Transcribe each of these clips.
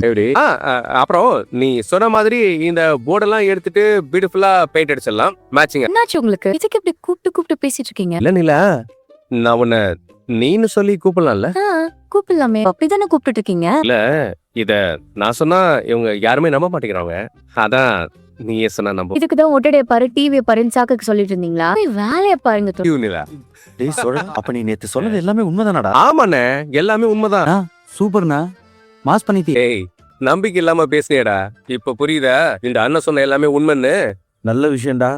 எப்படி அப்புறம் நீ சொன்ன மாதிரி இந்த போர்டெல்லாம் எடுத்துட்டு பியூட்டிஃபுல்லா பெயிண்ட் அடிச்சிடலாம் மேட்சிங். என்னாச்சு உங்களுக்கு? இதுக்கு இப்படி கூப்பிட்டு பேசிட்டு இருக்கீங்க? இல்ல நிலா, நான் உன்னை நீன்னு சொல்லி கூப்பிடலாம்ல? கூப்பிடலாமே, அப்படிதானே கூப்பிட்டு இருக்கீங்க. இல்ல இத நான் சொன்னா இவங்க யாருமே நம்ப மாட்டேங்கிறாங்க, அதான் நீயே சொன்னா நம்ப. இதுக்குதான் ஒட்டடைய பாரு டிவியை பாருன்னு சாக்கு சொல்லிட்டு இருந்தீங்களா? வேலையை பாருங்க. நிலா, அப்ப நீ நேத்து சொன்னது எல்லாமே உண்மைதானடா? ஆமாண்ணே, எல்லாமே உண்மைதான். சூப்பர்ண்ணா, மாஸ் பண்ணிட்டே. ஏய், நம்பிக்கை இல்லாம பேசுனியடா, இப்ப புரியுதா இந்த அண்ணன் சொன்ன எல்லாமே உண்மைன்னு? நல்ல விஷயம்டா.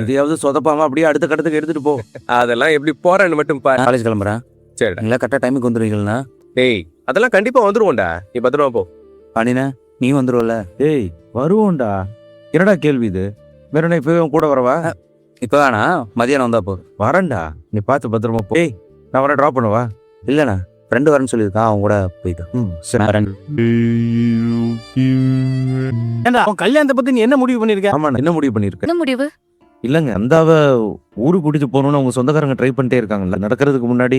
இதையாவது சொதப்பாம அப்படியே அடுத்த கட்டத்துக்கு எடுத்துட்டு போ. அதெல்லாம் எப்படி போறேன்னு மட்டும் பாரு. காலேஜ் கிளம்புறேன். சரிடா. நீங்களா கரெக்டா டைமுக்கு வந்துருவீங்களா? டேய், அதெல்லாம் கண்டிப்பா வந்துருவோம்டா, நீ பத்திரமா போ. பாண்டினா நீ வந்துருவல? ஏய் வருவோம்டா. என்னடா கேள்வி இது? வேற என்ன இப்பவே கூட வரவா? இப்ப வேணா, மதியானம் வந்தா போ. வரேன்டா, நீ பார்த்து பத்திரமா போ. ஏய், நான் வர டிராப் பண்ணவா? இல்லண்ணா, ஃப்ரெண்டு வரேன்னு சொல்லியிருக்கான், அவன் கூட போயிட்டான். சரி. ஏண்டா உன் கல்யாணத்தை பத்தி நீ என்ன முடிவு பண்ணிருக்க? ஆமா, என்ன முடிவு பண்ணிருக்க? என்ன முடிவு? இல்லங்க, சந்தாவை ஊருக்கு கூட்டிட்டு போகணும்னு அவங்க சொந்தக்காரங்க ட்ரை பண்ணிட்டே இருக்காங்கல்ல. நடக்கிறதுக்கு முன்னாடி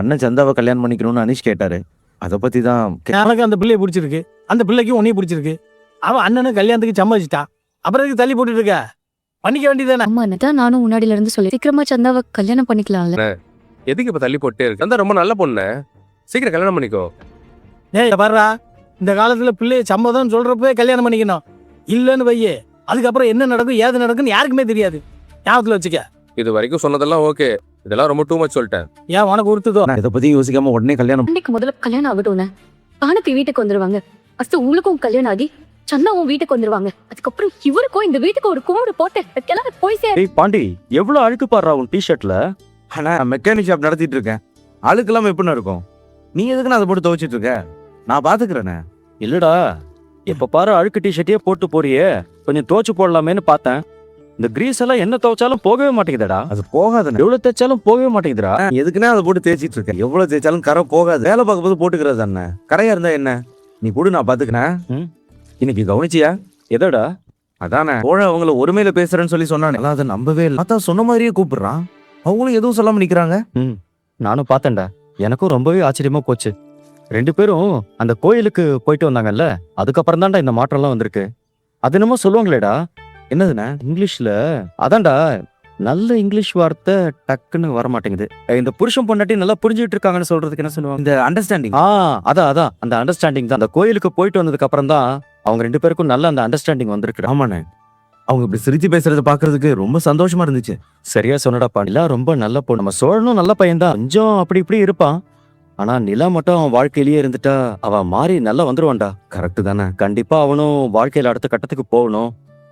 அண்ணன் சந்தாவை கல்யாணம் பண்ணிக்கணும்னு அனீஷ் கேட்டாரு. அதை பத்தி தான். எனக்கு அந்த பிள்ளைய பிடிச்சிருக்கு, அந்த பிள்ளைக்கு உன்னையும் பிடிச்சிருக்கு. அவன் அண்ணனு கல்யாணத்துக்கு சம்மதிச்சிட்டான், அப்புறம் எதுக்கு தள்ளி போட்டுட்டு இருக்க? பண்ணிக்க வேண்டியதானே? ஆமா, அதான் நானும் முன்னாடில இருந்து சொல்லி சீக்கிரமா சந்தாவை கல்யாணம் பண்ணிக்கலாம்ல. எதுக்கு இப்ப தள்ளி போட்டே இருக்கு? சந்தா ரொம்ப நல்ல பொண்ணு, சீக்கிரம் கல்யாணம் பண்ணிக்கோ. ஏய் பாருடா, இந்த காலத்துல பிள்ளைய சம்மதம் சொல்றப்பவே கல்யாணம் பண்ணிக்கணும். இல்லன்னு வையே, அதுக்கப்புறம் என்ன நடக்கும் ஏது நடக்குன்னு யாருக்குமே தெரியாது. ஞாபகத்துல வச்சுக்க. இது வரைக்கும் சொன்னதெல்லாம் ஓகே, இதெல்லாம் ரொம்ப டூ மச் சொல்லிட்டேன். ஏன் உனக்கு உறுத்துதோ? நான் இதை பத்தி யோசிக்காம உடனே கல்யாணம். இன்னைக்கு முதல்ல கல்யாணம் ஆகட்டும்னு பானத்தி வீட்டுக்கு வந்துருவாங்க. ஃபர்ஸ்ட் உங்களுக்கும் கல்யாணம் ஆகி சந்தாவும் வீட்டுக்கு வந்துருவாங்க. அதுக்கப்புறம் இவருக்கும் இந்த வீட்டுக்கு ஒரு கூடு போட்டு எல்லாரும் போய் சேர. ஏய் பாண்டி, எவ்வளவு அழுக்கு பாடுறா உன் டிஷர்ட்ல. ஆனா மெக்கானிக் ஷாப் நடத்திட்டு இருக்கேன், அழுக்கு இல்லாம எப்படின்னு இருக்கும்? நீ எதுக்கு நான் அதை போட்டு துவைச்சிட்டு இருக்க? நான் பாத்துக்கிறேனே. இல்லடா, எப்ப பாரு அழுக்கு டிஷர்ட்டே போட்டு போறியே, கொஞ்சம் துவைச்சு போடலாமேன்னு பார்த்தேன். இந்த கிரீஸ் எல்லாம் என்ன துவைச்சாலும் போகவே மாட்டேங்குதுடா. அது போகாது, எவ்வளவு தேய்ச்சாலும் போகவே மாட்டேங்குதுடா. எதுக்குன்னா அதை போட்டு தேய்ச்சிட்டு இருக்கேன். எவ்வளவு தேய்ச்சாலும் கரை போகாது. வேலை பார்க்கும் போது போட்டுக்கிறது தானே. கரையா இருந்தா என்ன, நீ கூட நான் பாத்துக்கிறேன். இன்னைக்கு கவனிச்சியா? எதோடா? அதானே போல அவங்கள ஒருமையில பேசுறேன்னு சொல்லி சொன்னானே, அதை நம்பவே இல்லை. பார்த்தா சொன்ன மாதிரியே கூப்பிடுறான், அவங்களும் எதுவும் சொல்லாம நிக்கிறாங்க. நானும் பார்த்தேன்டா, எனக்கும் ரொம்பவே ஆச்சரியமா போச்சு. ரெண்டு பேரும் அந்த கோயிலுக்கு போயிட்டு வந்தாங்கல்ல, அதுக்கப்புறம் தான்டா இந்த மாற்றம் எல்லாம் வந்திருக்கு. அது என்னமோ சொல்லுவாங்களேடா, என்னதுண்ணா இங்கிலீஷ்ல, அதான்டா நல்ல இங்கிலீஷ் வார்த்தை டக்குன்னு வர மாட்டேங்குது. இந்த புருஷன் பொண்டாட்டி நல்லா புரிஞ்சுட்டு இருக்காங்கன்னு சொல்றதுக்கு என்ன சொல்லுவாங்க? இந்த அண்டர்ஸ்டாண்டிங். அதான் அந்த அண்டர்ஸ்டாண்டிங் தான். அந்த கோயிலுக்கு போயிட்டு வந்ததுக்கு அப்புறம் தான் அவங்க ரெண்டு பேருக்கும் நல்ல அந்த அண்டர்ஸ்டாண்டிங் வந்திருக்கு. ஆமாண்ணே, அவங்க இப்படி சிரிச்சு பேசுறத பாக்குறதுக்கு ரொம்ப சந்தோஷமா இருந்துச்சு. சரியா சொன்னடா பாண்டிலா, ரொம்ப நல்ல பொண்ணு. நம்ம சோழனும் நல்ல பையன் தான், கொஞ்சம் அப்படி இப்படி இருப்பான். ஆனா நிலா மட்டும் அவன் வாழ்க்கையிலேயே இருந்துட்டா அவன் மாறி நல்லா வந்துருவான்டா. கரெக்ட் தானே? கண்டிப்பா அவனும் வாழ்க்கையில அடுத்த கட்டத்துக்கு போகணும்.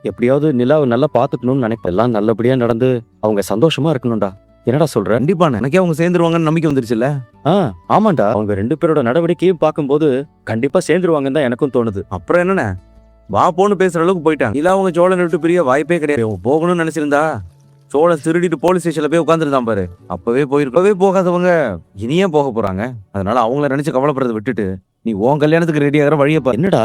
எப்படியாவது நிலாவை நல்லா பாத்துக்கணும்னு நினைப்பேன். எல்லாம் நல்லபடியா நடந்து அவங்க சந்தோஷமா இருக்கணும்டா. என்னடா சொல்ற? கண்டிப்பா, எனக்கே அவங்க சேர்ந்துருவாங்கன்னு நம்பிக்கை வந்துருச்சுல்ல. ஆமாண்டா, அவங்க ரெண்டு பேரோட நடவடிக்கையும் பார்க்கும்போது கண்டிப்பா சேர்ந்துருவாங்கன்னு தான் எனக்கும் தோணுது. அப்புறம் என்னண்ணே, வா போன்னு பேசுற அளவுக்கு போயிட்டாங்க. இல்ல அவங்க சோழன் விட்டு பிரிய வாய்ப்பே கிடையாது. போகணும்னு நினைச்சிருந்தா சோழன் திருடிட்டு போலீஸ் ஸ்டேஷன்ல போய் உட்காந்துருந்தான் பாரு, அப்பவே போயிருக்கவே. போகாதவங்க இனியே போக போறாங்க. அதனால அவங்கள நினைச்சு கவலைப்படுறத விட்டுட்டு நீ உன் கல்யாணத்துக்கு ரெடி ஆகிற வழியை பாரு. என்னடா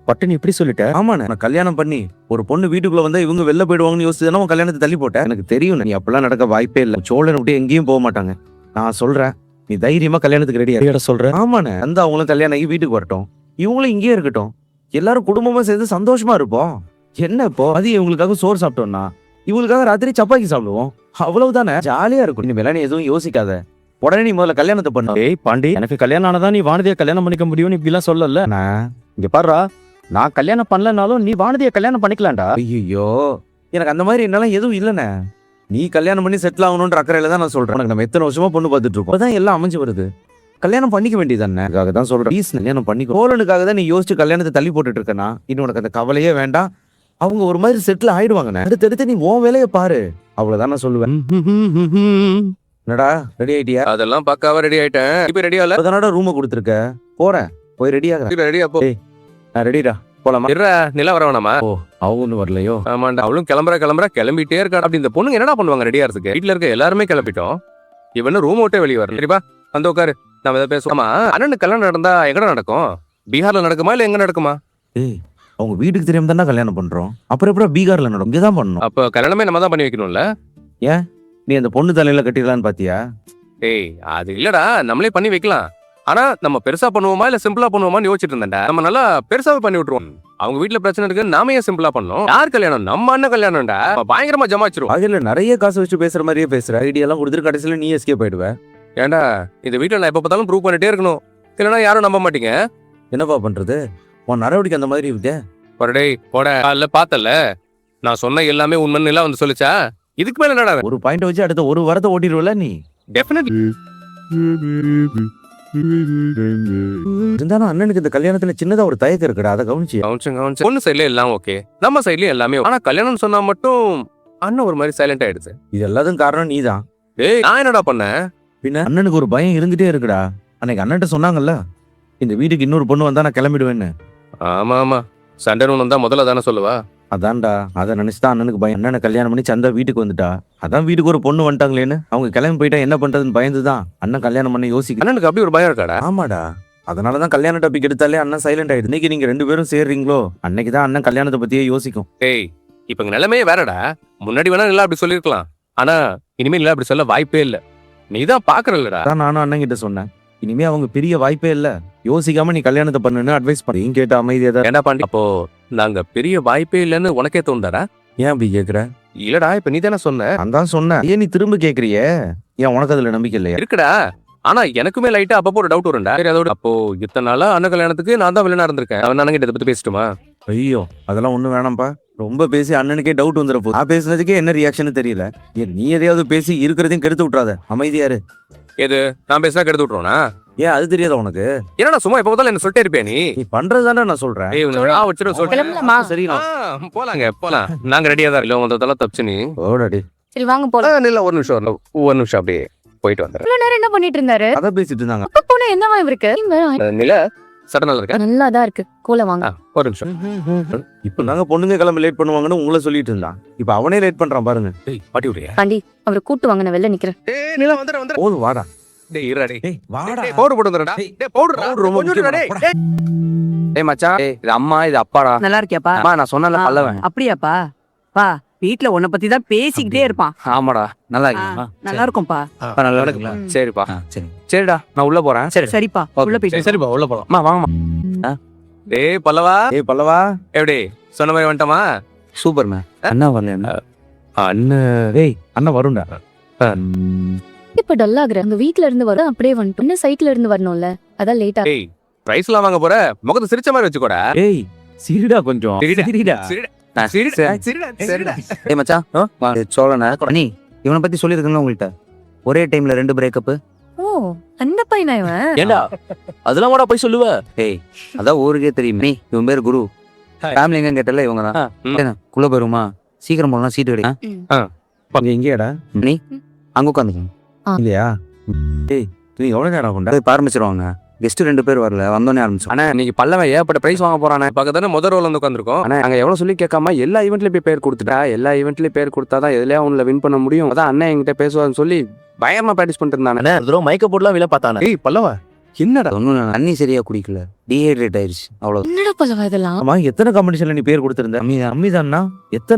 பட்டுன்னு இப்படி சொல்லிட்ட? ஆமாண்ணே, நான் கல்யாணம் பண்ணி ஒரு பொண்ணு வீட்டுக்குள்ள வந்தா இவங்க வெளில போயிடுவாங்கன்னு யோசிச்சுதானே உன் கல்யாணத்தை தள்ளி போட்டேன். எனக்கு தெரியும் நீ அப்பெல்லாம் நடக்க வாய்ப்பே இல்லை. சோழனை விட்டு எங்கேயும் போக மாட்டாங்க. நான் சொல்றேன், நீ தைரியமா கல்யாணத்துக்கு ரெடியா சொல்ற. ஆமாண்ணே, அந்த அவங்களும் கல்யாணம் ஆகி வீட்டுக்கு வரட்டும், இவங்களும் இங்கேயே இருக்கட்டும், எல்லாரும் குடும்பமா சேர்ந்து சந்தோஷமா இருப்போம். என்ன இப்போ அது இவங்களுக்காக சோறு சாப்பிட்டோம்னா இவங்களுக்காக ராத்திரி சப்பாத்தி சாப்பிடுவோம், அவ்வளவுதானே. ஜாலியா இருக்கும். நீ நீ எதுவும் யோசிக்காத, உடனே நீ முதல்ல கல்யாணத்தை பண்ண. ஏய் பாண்டி, எனக்கு கல்யாணம் ஆனதான் நீ வானதியை கல்யாணம் பண்ணிக்க முடியும்னு இப்படி எல்லாம் சொல்லல. இங்க பாருடா, நான் கல்யாணம் பண்ணலனாலும் நீ வானதியை கல்யாணம் பண்ணிக்கலாம்டா. ஐயோ, எனக்கு அந்த மாதிரி என்னால எதுவும் இல்லைண்ணே. நீ கல்யாணம் பண்ணி செட்டில் ஆகணும்ன்ற அக்கறையில தான் நான் சொல்றேன். உனக்கு நம்ம எத்தனை வருஷமா பொண்ணு பார்த்துட்டு இருக்கோம், அதான் எல்லாம் அமைஞ்சு வருது. கல்யாணம் பண்ணிக்க வேண்டியதானே, அதுக்காக தான் சொல்றேன். ப்ளீஸ் கல்யாணம் பண்ணிக்கோ. சோழனுக்காக தான் நீ யோசிச்சு கல்யாணத்தை தள்ளி போட்டுட்டு இருக்கனா. இன்னும் உனக்கு அந்த கவலையே வேண்டாம். அவங்க ஒரு மாதிரி செட்டில் ஆயிடுவாங்கண்ணே. அடுத்தடுத்து நீ உன் வேலையை பாரு, அவ்வளவுதான் நான் சொல்லுவேன். என்னடா ரெடி ஆயிட்டியா? அதெல்லாம் பக்காவா ரெடி ஆயிட்டேன். இப்ப ரெடி ஆகல? அதனால ரூமை கொடுத்துருக்க, போறேன் போய் ரெடி ஆகுறேன். ரெடியா போ. நான் ரெடிடா, போலாமா? நிலா வர வேணாமா? ஓ, அவங்க ஒன்னும் வரலையோ? ஆமாண்டா, அவளும் கிளம்பிட்டே இருக்கா. அப்படி இந்த பொண்ணுங்க என்னடா பண்ணுவாங்க ரெடியா இருக்கு? வீட்டுல இருக்க எல்லாருமே கிளம்பிட்டோம், இவனு ரூம் விட்டே வெளியே வரல. சரிப்பா, வந்து உட்காரு, நம்ம எதை பேசுவோம். ஆமா, அண்ணனுக்கு கல்யாணம் நடந்தா எங்கடா நடக்கும்? பீகார்ல நடக்குமா இல்ல எங்க நடக்குமா? ஏய், அவங்க வீட்டுக்கு தெரியாம தானே கல்யாணம் பண்றோம், அப்புறம் எப்பறம் பீகார்ல நடக்கும்? இங்கதான் பண்ணணும். அப்ப கல்யாணமே நம்ம தான் பண்ணி வைக்கணும்ல. ஏன் நீ அந்த பொண்ணு தலையில கட்டிடலான்னு பாத்தியா? ஏய், அது இல்லடா, நம்மளே பண்ணி வைக்கலாம். ஆனா நம்ம பெருசா பண்ணுவோமா இல்ல சிம்பிளா பண்ணுவோமான்னு யோசிச்சுட்டு இருந்தேன்டா. நம்ம நல்லா பெருசாவே பண்ணி விட்டுருவோம். அவங்க வீட்ல பிரச்சனை இருக்கு, நாம ஏன் சிம்பிளா பண்ணோம்? யார் கல்யாணம்? நம்ம அண்ணன் கல்யாணம்டா. பயங்கரமா ஜமாச்சிரும். அதுல நிறைய காசு வச்சு பேசுற மாதிரியே பேசுற, ஐடியா எல்லாம் கொடுத்துட்டு கடைசியில நீ எஸ்கேப் ஆயிடுவ. ஏன்டா இந்த வீட்டுல நான் எப்ப பார்த்தாலும் ப்ரூவ் பண்ணிட்டே இருக்கணும், இல்லைன்னா யாரும் நம்ப மாட்டீங்க. என்னப்பா பண்றது, உன் நடவடிக்கை அந்த மாதிரி இருக்கே. பரடே போட காலைல பார்த்தல, நான் சொன்ன எல்லாமே உண்மைன்னு எல்லாம் வந்து சொல்லிச்சா? இதுக்கு மேல என்னடா? ஒரு பாயிண்ட் வச்சு அடுத்த ஒரு வாரத்தை ஓட்டிடுவல நீ. டெஃபினெட்லி. இருந்தாலும் அண்ணனுக்கு இந்த கல்யாணத்துல சின்னதா ஒரு தயக்கம் இருக்குடா, அதை கவனிச்சு. கவுன்ஸ் பொண்ணு சைட்ல எல்லாம் ஓகே, நம்ம சைட்லயும் எல்லாமே. ஆனா கல்யாணம் சொன்னா மட்டும் அண்ணன் ஒரு மாதிரி சைலண்ட் ஆயிடுச்சு. இது எல்லாத்துக்கும் காரணம் நீதான். ஏய் நான் என்னடா பண்ணேன்? பின்ன அண்ணனுக்கு ஒரு பயம் இருந்துட்டே இருக்குடா. அன்னைக்கு அண்ணன்ட்ட சொன்னாங்கல்ல, இந்த வீட்டுக்கு இன்னொரு பொண்ணு வந்தா நான் கிளம்பிடுவேன்னு. ஆமா ஆமா, சண்டை ஒன்று வந்தா முதல்ல தானே சொல்லுவா. அதான்டா, அதை நினைச்சுதான் அண்ணனுக்கு பயம். அண்ணனை கல்யாணம் பண்ணி சந்தா வீட்டுக்கு வந்துட்டா, அதான் வீட்டுக்கு ஒரு பொண்ணு வந்துட்டாங்களேன்னு அவங்க கிளம்பி போயிட்டா என்ன பண்றதுன்னு பயந்துதான் அண்ணன் கல்யாணம் பண்ண யோசிக்க. அண்ணனுக்கு அப்படி ஒரு பயம் இருக்காடா? ஆமாடா, அதனாலதான் கல்யாண டாபிக் எடுத்தாலே அண்ணன் சைலண்ட் ஆயிடுது. இன்னைக்கு நீங்க 2 பேரும் சேர்றீங்களோ, அன்னைக்கு தான் அண்ணன் கல்யாணத்தை பத்தியே யோசிக்கும். ஏய் இப்ப இங்க நிலைமையே வேறடா. முன்னாடி வேணா நல்லா அப்படி சொல்லிருக்கலாம், ஆனா இனிமேல் இல்ல அப்படி சொல்ல வாய்ப்பே இல்ல. நீதான் பாக்குறல்லடா. அதான் நானும் அண்ணன் கிட்ட சொன்னேன், இனிமே அவங்க பெரிய வாய்ப்பே இல்ல, யோசிக்காம நீ கல்யாணத்தை பண்ணுன்னு அட்வைஸ் பண்ணி கேட்ட அமைதியா தான். ஏண்டா பாண்டி, அப்போ நாங்க பெரிய வாய்ப்பே இல்லைன்னு உனக்கே தோணுதாடா? ஏன் அப்படி கேக்குற? இல்லடா இப்ப நீ தானே சொன்ன. நான் தான் சொன்னேன், ஏன் நீ திரும்ப கேக்குறியே? ஏன் உனக்கு அதுல நம்பிக்கை இல்லையா? இருக்குடா, ஆனா எனக்குமே லைட்டா அப்பப்போ ஒரு டவுட் வரும்டா. சரி அதோட அப்போ இத்தனை நாளா அண்ணன் கல்யாணத்துக்கு நான் தான் வில்லனா இருந்திருக்கேன். அவன் அண்ணன் இதை பத்தி பேசட்டுமா? ஐயோ அதெல்லாம் ஒண்ணும் வேணாம்ப்பா, ரொம்ப பேசி அண்ணனுக்கே டவுட் வந்துட போகுது. நான் பேசுனதுக்கே என்ன ரியாக்ஷன் தெரியல. ஏன் நீ எதையாவது பேசி இருக்கிறதையும் கெடுத்து விட்டுறாத, அமைதியாரு. எது நான் பேசினா கெடுத்து விட்டுருவோனா? ஏன் அது தெரியாத உனக்கு? என்னடா சும்மா எப்ப பார்த்தாலும் என்ன சொல்லிட்டே இருப்பே நீ? நீ பண்றதுதானே நான் சொல்றேன். ஏய் இவனை ஆ வச்சிரு சொல்லிட்டு. கிளம்பலாமா? சரி போலாங்க போலாம், நாங்க ரெடியா தான் இல்ல. வந்ததெல்லாம் தப்பிச்சு நீ ஓடாடி. சரி வாங்க போலாம். இல்ல ஒரு நிமிஷம் அப்படியே போயிட்டு வந்துடுறேன். இவ்வளவு நேரம் என்ன பண்ணிட்டு இருந்தாரு? அத பேசிட்டு இருந்தாங்க. அப்ப போன என்னவா இருக்கு? நில சடனால இருக்க. நல்லாதான் இருக்கு, கோல வாங்க. ஒரு நிமிஷம். இப்ப நாங்க பொண்ணுங்க கிளம்பி லேட் பண்ணுவாங்கன்னு உங்களை சொல்லிட்டு இருந்தான், இப்ப அவனே லேட் பண்றான் பாருங்க. டேய் பாட்டி விடுறியா? பாண்டி அவரை கூட்டு வாங்க, நான் வெளில நிக்கிறேன். டேய் நில வந்துற. போதும் வாடா. டேய் இருடா டேய். டேய் வாடா. டேய் பவுடர் போட்டு வந்துறடா. டேய் பவுடர் ரொம்ப கொஞ்சம் டேய். டேய் மச்சான், இது அம்மா இது அப்பாடா. நல்லா இருக்கியாப்பா? அம்மா நான் சொன்னல பல்லவன். அப்படியாப்பா? பா வீட்ல உன்னை பத்தி தான் பேசிக்கிட்டே இருப்பான். ஆமாடா நல்லா இருக்கீங்களா? நல்லா இருக்கும்பா. நல்லா இருக்குங்களா? ம். சரிப்பா. சரி. சரிடா நான் உள்ள போறேன். சரி சரிப்பா, உள்ள போயிட்டு வா. சரிப்பா உள்ள போலாம். அம்மா வாங்கம்மா. டேய் பல்லவா, ஏய் பல்லவா, எப்படி சொன்ன மாதிரி வந்துட்டமா? Super ma'am. அண்ணா வரல. அண்ணன் டேய் அண்ணன் வரும்டா. இப்ப டல் ஆகுற, அங்க வீட்ல இருந்து வர அப்படியே வந்துட்டோம். இன்னும் சைட்ல இருந்து வரணும்ல, அதான் லேட்டா. டேய் பிரைஸ்லாம் வாங்க போற, முகத்தை சிரிச்ச மாதிரி வச்சுக்கோடா. ஏய் சிரிடா கொஞ்சம். சிரிடா. சிரிடா. சரிடா. டேய் மச்சான், வா. சோழன நீ இவனை பத்தி சொல்லியிருக்கேன்ல உங்கள்கிட்ட, ஒரே டைம்ல 2 பிரேக்கப். ஓ அந்த பையனா இவன்? ஏண்டா அதெல்லாம் கூட போய் சொல்லுவ? ஏய் அதான் ஊருக்கே தெரியும். நீ இவன் பேர் குரு. ஃபேமிலி எங்கன்னு கேட்டல இவங்க தான். குள்ள போயிருமா? சீக்கிரம் போனா சீட்டு கிடைக்கும். நீ எங்கேடா? நீ அங்க உட்காந்துக்கணும் இல்லையா? டேய் நீ எவ்வளவு நேரம் கொண்டா? இப்ப ஆரம்பிச்சிருவாங்க. கெஸ்ட் 2 பேர் வரல, வந்தோடனே ஆரம்பிச்சோம். ஆனா இன்னைக்கு பல்லவன் ஏகப்பட்ட பிரைஸ் வாங்க போறானே. பக்கத்தானே முதல் ரோல் வந்து உட்காந்துருக்கோம். ஆனா நாங்க எவ்வளவு சொல்லி கேட்காம எல்லா ஈவெண்ட்லயும் போய் பேர் கொடுத்துட்டா. எல்லா ஈவெண்ட்லயும் பேர் கொடுத்தாதான் எதுலயா உன்ல வின் பண்ண முடியும். அதான் அண்ணன் என்கிட்ட பேசுவான்னு சொல்லி பயமா பிராக்டிஸ் பண்ணிட்டு இருந்தானே. மைக்க போட்டுலாம் வில பார்த்தானே. ஏய் பல்லவா என்னடா? ஒன்னும் தண்ணி சரியா குடிக்கல, டீஹைட்ரேட் ஆயிடுச்சு அவ்வளவு. என்னடா பல்லவா இதெல்லாம்? ஆமா எத்தனை காம்படிஷன்ல நீ பேர் கொடுத்திருந்த? அம்மிதான்னா எத்தனை